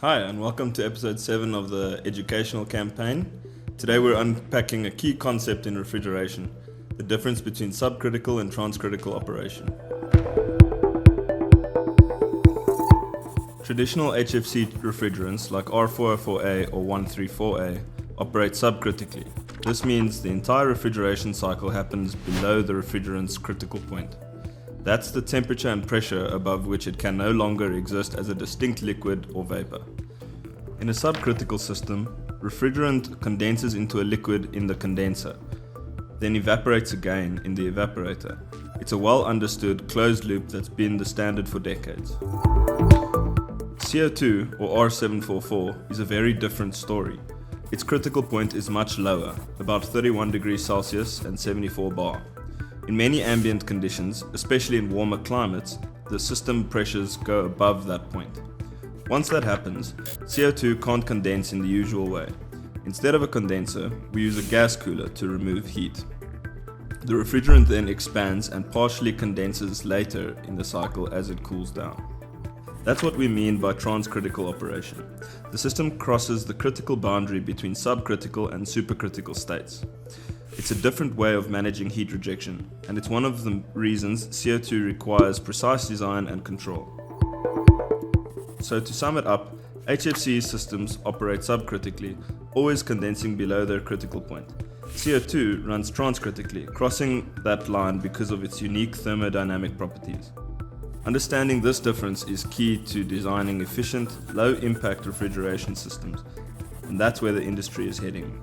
Hi, and welcome to episode 7 of the educational campaign. Today we're unpacking a key concept in refrigeration, the difference between subcritical and transcritical operation. Traditional HFC refrigerants like R404A or 134A operate subcritically. This means the entire refrigeration cycle happens below the refrigerant's critical point. That's the temperature and pressure above which it can no longer exist as a distinct liquid or vapor. In a subcritical system, refrigerant condenses into a liquid in the condenser, then evaporates again in the evaporator. It's a well understood closed loop that's been the standard for decades. CO2 or R744 is a very different story. Its critical point is much lower, about 31 degrees Celsius and 74 bar. In many ambient conditions, especially in warmer climates, the system pressures go above that point. Once that happens, CO2 can't condense in the usual way. Instead of a condenser, we use a gas cooler to remove heat. The refrigerant then expands and partially condenses later in the cycle as it cools down. That's what we mean by transcritical operation. The system crosses the critical boundary between subcritical and supercritical states. It's a different way of managing heat rejection, and it's one of the reasons CO2 requires precise design and control. So to sum it up, HFC systems operate subcritically, always condensing below their critical point. CO2 runs transcritically, crossing that line because of its unique thermodynamic properties. Understanding this difference is key to designing efficient, low-impact refrigeration systems, and that's where the industry is heading.